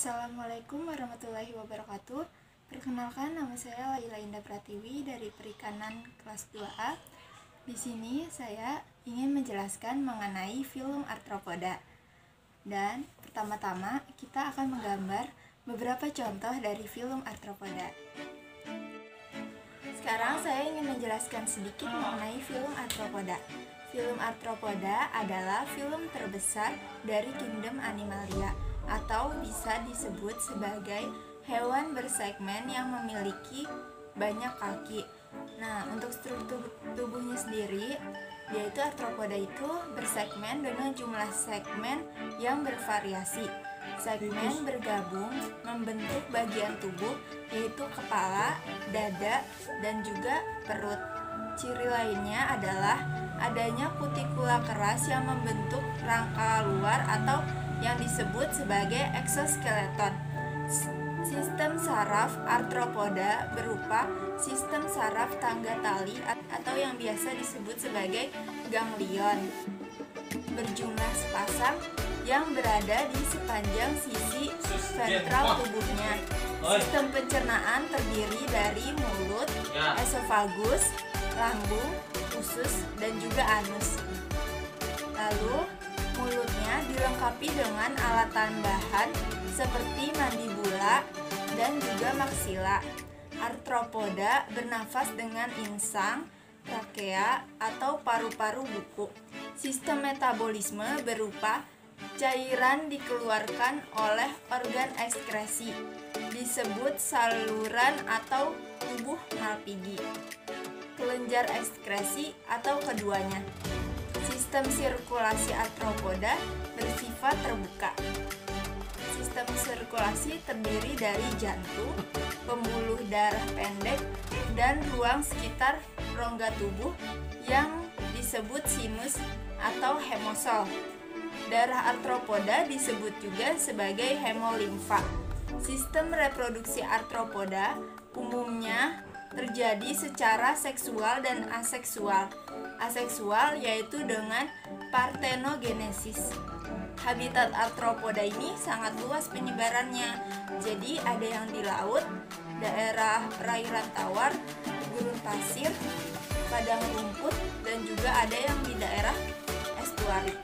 Assalamualaikum warahmatullahi wabarakatuh. Perkenalkan, nama saya Laila Indah Pratiwi dari Perikanan kelas 2A. Di sini saya ingin menjelaskan mengenai filum Arthropoda. Dan pertama-tama kita akan menggambar beberapa contoh dari filum Arthropoda. Sekarang saya ingin menjelaskan sedikit mengenai filum Arthropoda. Filum Arthropoda adalah filum terbesar dari kingdom Animalia, atau bisa disebut sebagai hewan bersegmen yang memiliki banyak kaki. Nah, untuk struktur tubuhnya sendiri, yaitu arthropoda itu bersegmen dengan jumlah segmen yang bervariasi. Segmen bergabung membentuk bagian tubuh, yaitu kepala, dada, dan juga perut. Ciri lainnya adalah adanya kutikula keras yang membentuk rangka luar atau yang disebut sebagai eksoskeleton. Sistem saraf arthropoda berupa sistem saraf tangga tali atau yang biasa disebut sebagai ganglion, berjumlah sepasang yang berada di sepanjang sisi ventral tubuhnya. Sistem pencernaan terdiri dari mulut, esofagus, lambung, usus, dan juga anus. Lalu mulutnya dilengkapi dengan alat tambahan seperti mandibula dan juga maksila. Arthropoda bernafas dengan insang, trakea, atau paru-paru buku. Sistem metabolisme berupa cairan dikeluarkan oleh organ ekskresi, disebut saluran atau tubuh malpighi, kelenjar ekskresi, atau keduanya. Sistem sirkulasi arthropoda bersifat terbuka. Sistem sirkulasi terdiri dari jantung, pembuluh darah pendek, dan ruang sekitar rongga tubuh yang disebut sinus atau hemosol. Darah arthropoda disebut juga sebagai hemolimfa. Sistem reproduksi arthropoda umumnya terjadi secara seksual dan aseksual. Aseksual yaitu dengan partenogenesis. Habitat arthropoda ini sangat luas penyebarannya. Jadi ada yang di laut, daerah perairan tawar, gurun pasir, padang rumput, dan juga ada yang di daerah estuari.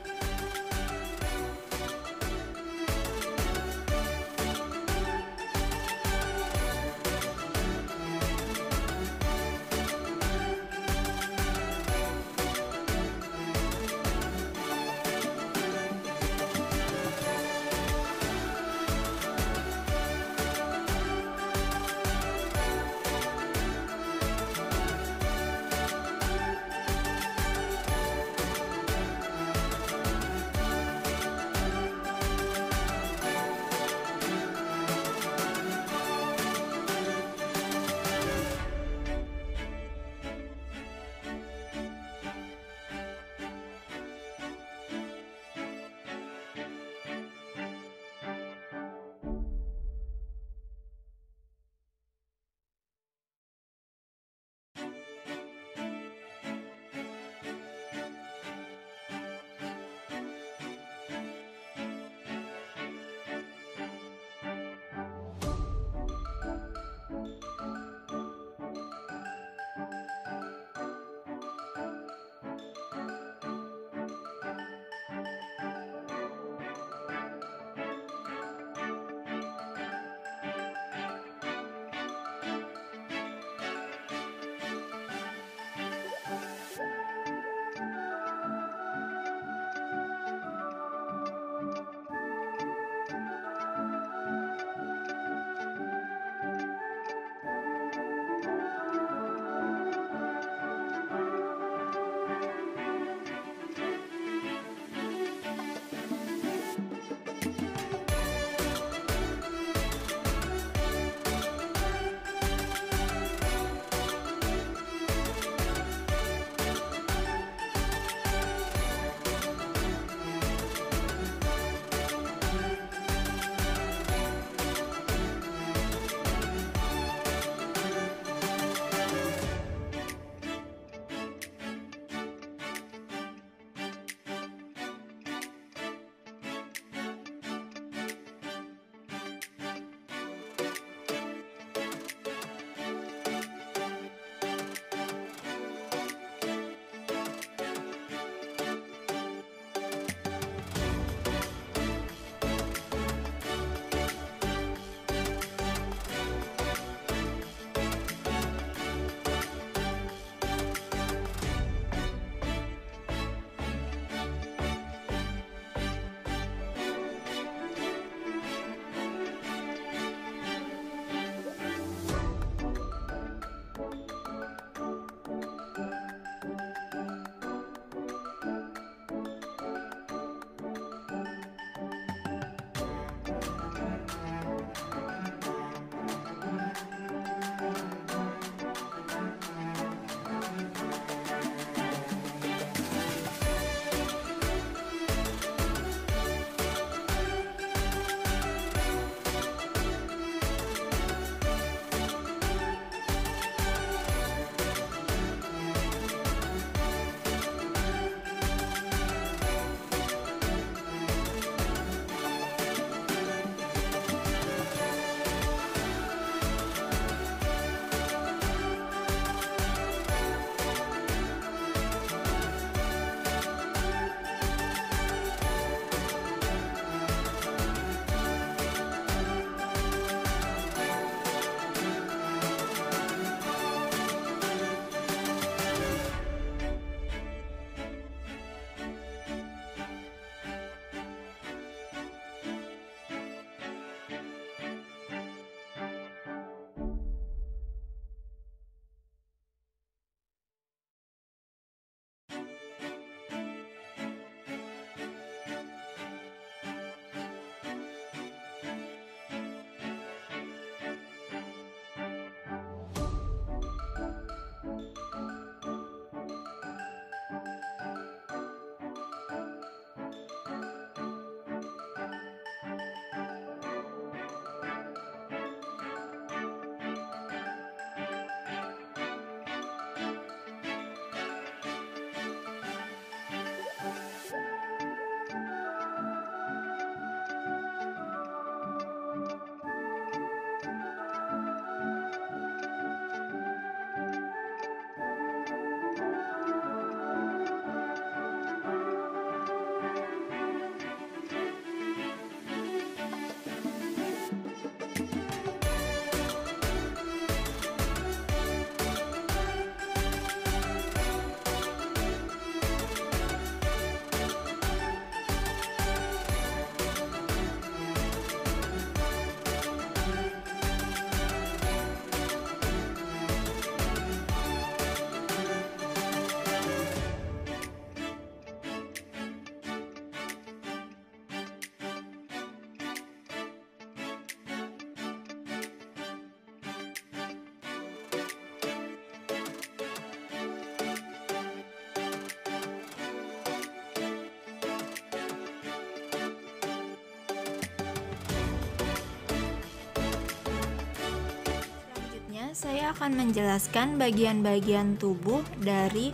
Saya akan menjelaskan bagian-bagian tubuh dari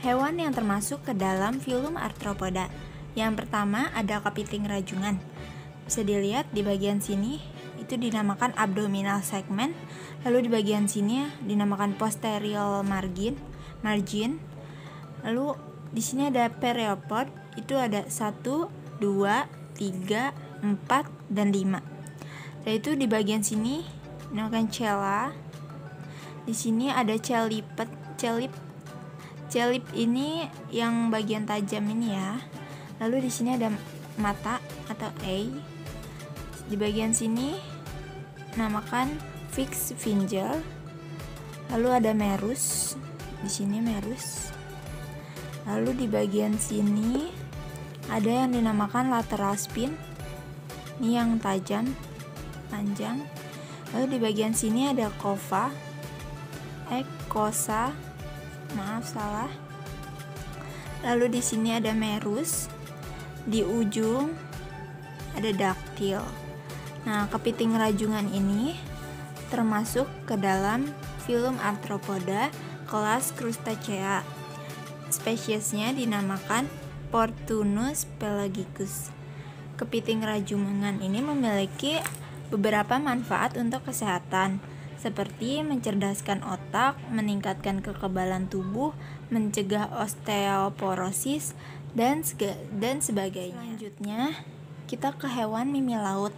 hewan yang termasuk ke dalam filum Arthropoda. Yang pertama ada kepiting rajungan. Bisa dilihat di bagian sini itu dinamakan abdominal segment, lalu di bagian sini dinamakan posterior margin. Lalu di sini ada periopod, itu ada 1, 2, 3, 4, dan 5. Dan itu di bagian sini dinamakan cella. Di sini ada celip ini yang bagian tajam ini ya. Lalu di sini ada mata atau eye. Di bagian sini namakan fixed finger. Lalu ada merus. Di sini merus. Lalu di bagian sini ada yang dinamakan lateral spine. Ini yang tajam, panjang. Lalu di bagian sini ada kosa. Maaf salah. Lalu di sini ada merus. Di ujung ada daktil. Nah, kepiting rajungan ini termasuk ke dalam filum Arthropoda kelas Crustacea. Spesiesnya dinamakan Portunus pelagicus. Kepiting rajungan ini memiliki beberapa manfaat untuk kesehatan, seperti mencerdaskan otak, meningkatkan kekebalan tubuh, mencegah osteoporosis, dan sebagainya. Selanjutnya, kita ke hewan mimi laut.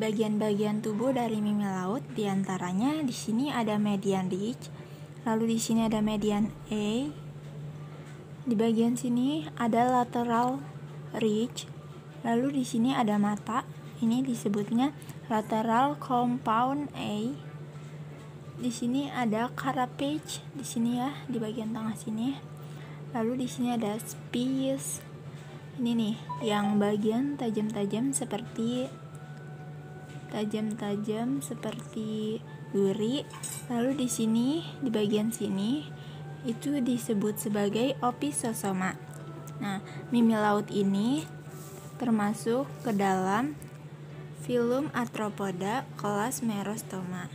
Bagian-bagian tubuh dari mimi laut diantaranya di sini ada median ridge, lalu di sini ada median A. Di bagian sini ada lateral ridge, lalu di sini ada mata. Ini disebutnya lateral compound A. Di sini ada carapace, di sini ya, di bagian tengah sini. Lalu di sini ada spies. Ini nih, yang bagian tajam-tajam seperti duri. Lalu di sini, di bagian sini itu disebut sebagai opisosoma. Nah, mimi laut ini termasuk ke dalam filum Arthropoda kelas Merostoma.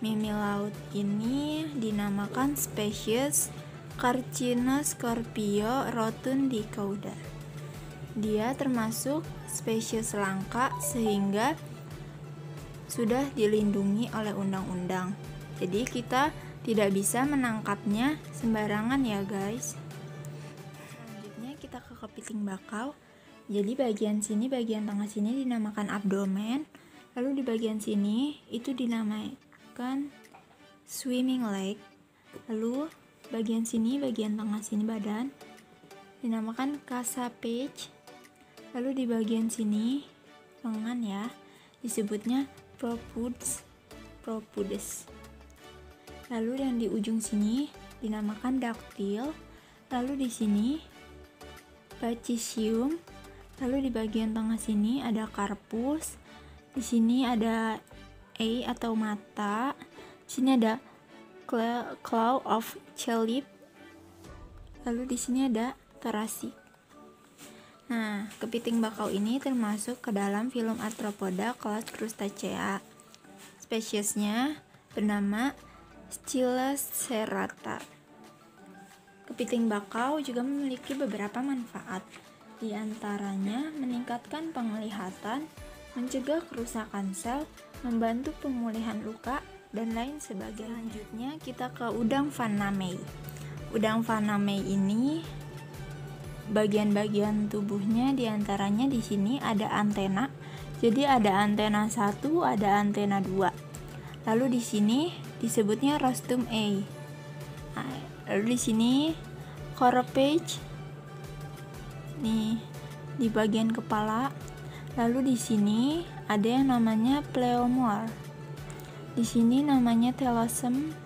Mimi laut ini dinamakan spesies Carcinoscorpio rotundicauda. Dia termasuk spesies langka sehingga sudah dilindungi oleh undang-undang. Jadi kita tidak bisa menangkapnya sembarangan ya guys. Selanjutnya kita ke kepiting bakau. Jadi bagian tengah sini dinamakan abdomen. Lalu di bagian sini itu dinamakan swimming leg. Lalu bagian tengah sini badan dinamakan carapace. Lalu di bagian sini lengan ya disebutnya propodes. Lalu yang di ujung sini dinamakan daktil. Lalu di sini pachycium. Lalu di bagian tengah sini ada carpus. Di sini ada A atau mata. Di sini ada claw of celip. Lalu di sini ada thoracic. Nah, kepiting bakau ini termasuk ke dalam filum Arthropoda kelas Crustacea. Spesiesnya bernama Stylocerata. Kepiting bakau juga memiliki beberapa manfaat. Di antaranya meningkatkan penglihatan, mencegah kerusakan sel, membantu pemulihan luka, dan lain sebagainya. Selanjutnya kita ke udang Vanamei. Udang Vanamei ini bagian-bagian tubuhnya diantaranya di sini ada antena. Jadi ada antena 1, ada antena 2. Lalu di sini disebutnya rostrum A. Lalu di sini carapace. Nih, di bagian kepala. Lalu di sini ada yang namanya pleomore. Di sini namanya telosem.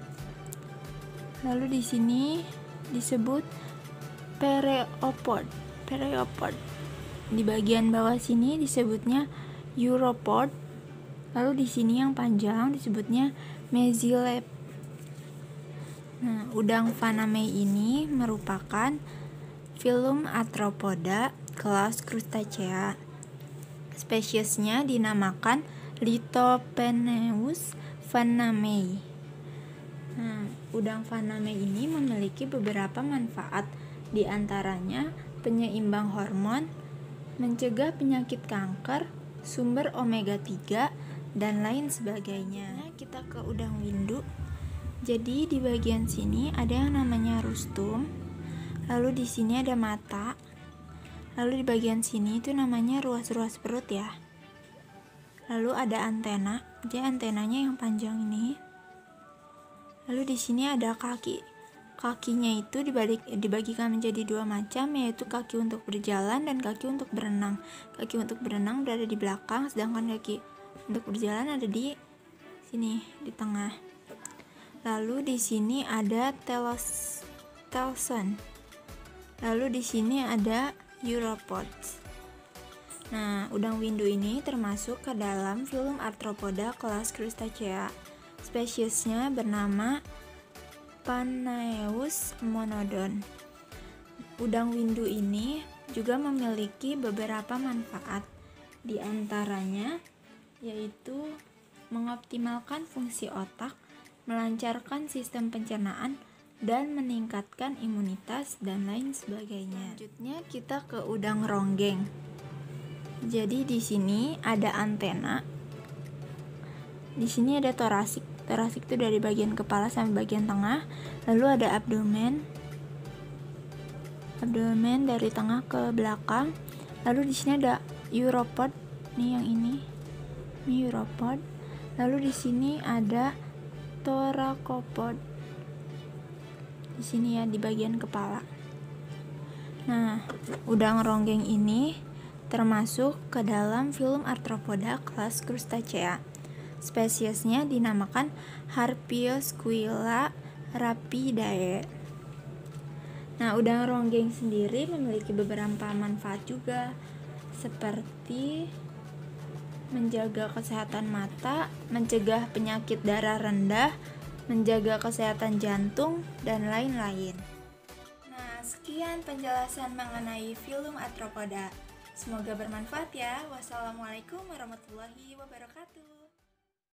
Lalu di sini disebut pereopod. Di bagian bawah sini disebutnya uropod. Lalu di sini yang panjang disebutnya mesilep. Nah, udang Vanamei ini merupakan filum Arthropoda kelas Crustacea. Spesiesnya dinamakan Lithopeneus Fanamei. Nah, udang fanamei ini memiliki beberapa manfaat, di antaranya penyeimbang hormon, mencegah penyakit kanker, sumber omega 3, dan lain sebagainya. Kita ke udang windu. Jadi di bagian sini ada yang namanya rustum, lalu di sini ada mata, lalu di bagian sini itu namanya ruas-ruas perut ya. Lalu ada antena, jadi antenanya yang panjang ini. Lalu di sini ada kaki. Kakinya itu dibagikan menjadi dua macam, yaitu kaki untuk berjalan dan kaki untuk berenang. Kaki untuk berenang berada di belakang, sedangkan kaki untuk berjalan ada di sini, di tengah. Lalu di sini ada telson. Lalu di sini ada uropods. Nah, udang windu ini termasuk ke dalam filum Arthropoda kelas Crustacea. Spesiesnya bernama Panaeus monodon. Udang windu ini juga memiliki beberapa manfaat, di antaranya yaitu mengoptimalkan fungsi otak, melancarkan sistem pencernaan, dan meningkatkan imunitas dan lain sebagainya. Selanjutnya kita ke udang ronggeng. Jadi di sini ada antena. Di sini ada torasik. Torasik itu dari bagian kepala sampai bagian tengah. Lalu ada abdomen. Abdomen dari tengah ke belakang. Lalu di sini ada uropod. Nih yang ini. Ini uropod. Lalu di sini ada thoracophod. Di sini ya, di bagian kepala. Nah, udang ronggeng ini termasuk ke dalam filum Arthropoda kelas Crustacea. Spesiesnya dinamakan Harpiosquilla rapidae. Nah, udang ronggeng sendiri memiliki beberapa manfaat juga, seperti menjaga kesehatan mata, mencegah penyakit darah rendah, menjaga kesehatan jantung, dan lain-lain. Nah, sekian penjelasan mengenai filum Arthropoda. Semoga bermanfaat ya. Wassalamualaikum warahmatullahi wabarakatuh.